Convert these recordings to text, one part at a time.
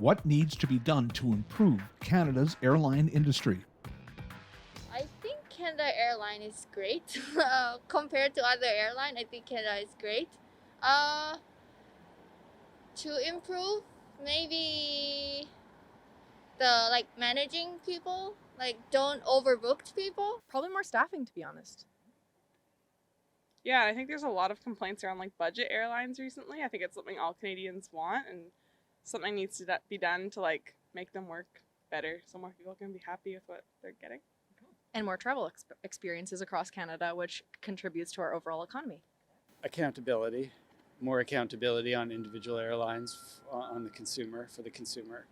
What needs to be done to improve Canada's airline industry? I think Canada Airline is great compared to other airline. I think Canada is great. Uh, to improve, maybe the managing people, don't overbook people. Probably more staffing, to be honest. Yeah, I think there's a lot of complaints around budget airlines recently. I think it's something all Canadians want, and something needs to be done to make them work better, so more people can be happy with what they're getting. And more travel experiences across Canada, which contributes to our overall economy. Accountability, more accountability on individual airlines, on the consumer, for the consumer.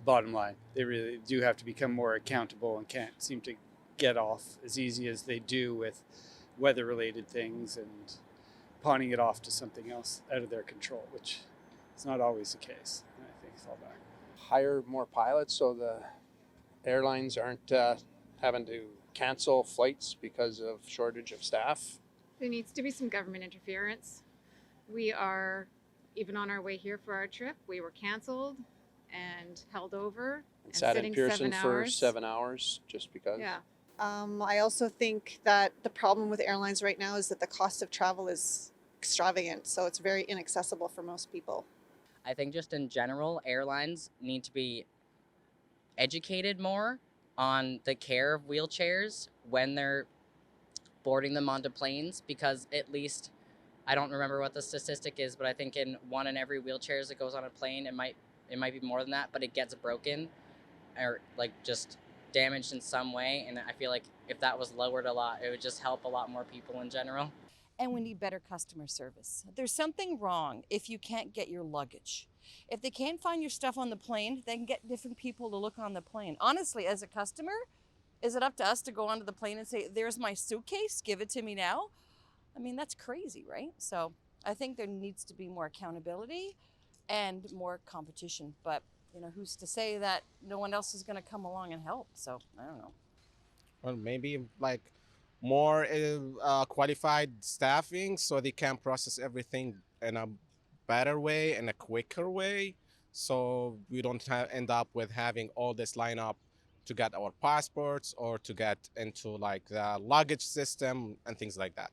Bottom line, they really do have to become more accountable and can't seem to get off as easy as they do with weather-related things and pawning it off to something else out of their control, which is not always the case. And I think fall back. Hire more pilots so the airlines aren't having to cancel flights because of shortage of staff. There needs to be some government interference. We are, even on our way here for our trip, we were canceled and held over and Sat in sitting Pearson 7 for hours. 7 hours just because. Yeah. I also think that the problem with airlines right now is that the cost of travel is extravagant, so it's very inaccessible for most people. I think just in general, airlines need to be educated more on the care of wheelchairs when they're boarding them onto planes, because at least, I don't remember what the statistic is, but I think in 1 in every wheelchairs that goes on a plane, it might be more than that, but it gets broken or just damaged in some way. And I feel like if that was lowered a lot, it would just help a lot more people in general. And we need better customer service. There's something wrong if you can't get your luggage. If they can't find your stuff on the plane, they can get different people to look on the plane. Honestly, as a customer, is it up to us to go onto the plane and say, there's my suitcase, give it to me now? I mean, that's crazy, right? So I think there needs to be more accountability and more competition. But who's to say that no one else is going to come along and help? So I don't know. Well, maybe more qualified staffing so they can process everything in a better way and a quicker way, so we don't end up with having all this lineup to get our passports or to get into the luggage system and things like that.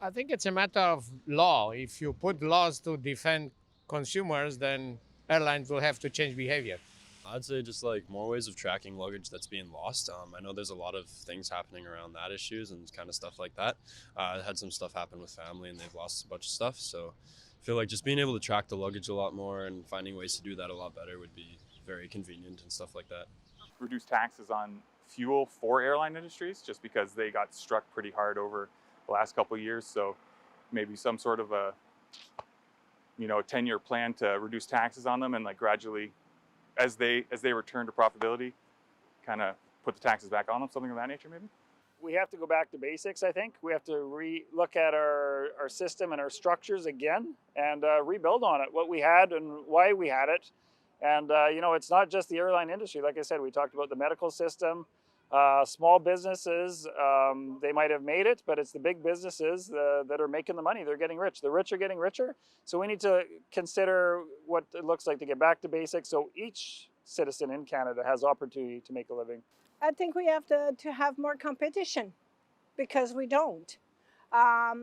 I think it's a matter of law. If you put laws to defend consumers, then airlines will have to change behavior. I'd say just more ways of tracking luggage that's being lost. I know there's a lot of things happening around that issues and kind of stuff like that. I had some stuff happen with family and they've lost a bunch of stuff. So I feel like just being able to track the luggage a lot more and finding ways to do that a lot better would be very convenient and stuff like that. Reduce taxes on fuel for airline industries just because they got struck pretty hard over the last couple of years. So maybe some sort of a 10-year plan to reduce taxes on them and gradually as they return to profitability, kind of put the taxes back on them, something of that nature maybe? We have to go back to basics, I think. We have to look at our system and our structures again and rebuild on it, what we had and why we had it. And, it's not just the airline industry. Like I said, we talked about the medical system, small businesses, they might have made it, but it's the big businesses that are making the money. They're getting rich. The rich are getting richer. So we need to consider what it looks like to get back to basics so each citizen in Canada has opportunity to make a living. I think we have to have more competition because we don't. I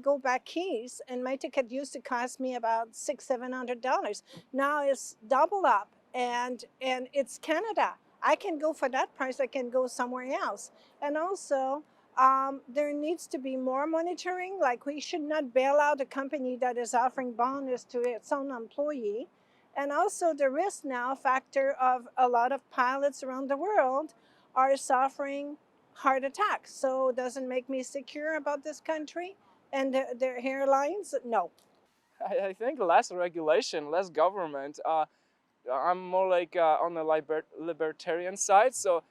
go back Keys and my ticket used to cost me about $600-700. Now it's double up and it's Canada. I can go for that price. I can go somewhere else. And also, there needs to be more monitoring. We should not bail out a company that is offering bonus to its own employee. And also the risk now factor of a lot of pilots around the world are suffering heart attacks. So it doesn't make me secure about this country and their airlines. No. I think less regulation, less government. I'm more on the libertarian side. So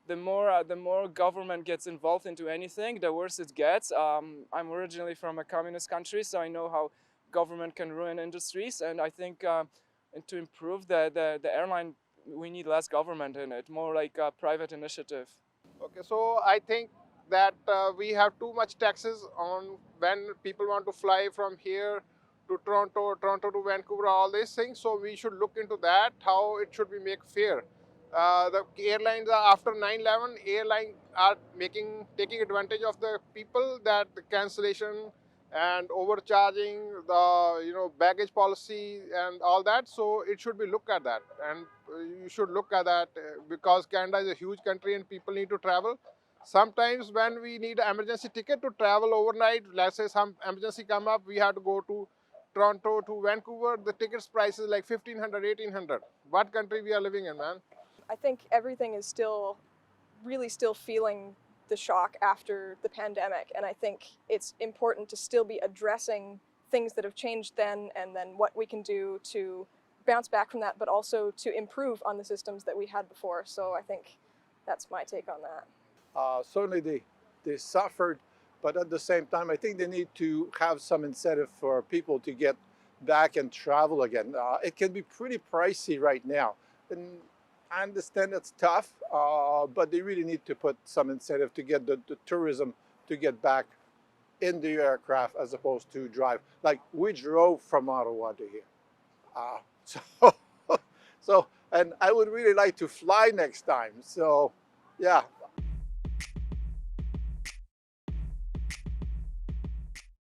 the more government gets involved into anything, the worse it gets. I'm originally from a communist country, so I know how government can ruin industries. And I think to improve the airline, we need less government in it, more like a private initiative. Okay, so I think that we have too much taxes on when people want to fly from here to Toronto, Toronto to Vancouver, all these things. So we should look into that, how it should be made fair. The airlines are after 9/11, airlines are taking advantage of the people, that the cancellation and overcharging, the baggage policy and all that. So it should be looked at that, and you should look at that because Canada is a huge country and people need to travel. Sometimes when we need an emergency ticket to travel overnight, let's say some emergency come up, we have to go to Toronto to Vancouver, the tickets price is like 1,500, 1,800. What country we are living in, man? I think everything is still really still feeling the shock after the pandemic, and I think it's important to still be addressing things that have changed then and then what we can do to bounce back from that, but also to improve on the systems that we had before. So I think that's my take on that. Certainly they suffered, but at the same time, I think they need to have some incentive for people to get back and travel again. It can be pretty pricey right now. And I understand it's tough, but they really need to put some incentive to get the tourism to get back in the aircraft as opposed to drive. Like we drove from Ottawa to here. So, and I would really like to fly next time. So, yeah,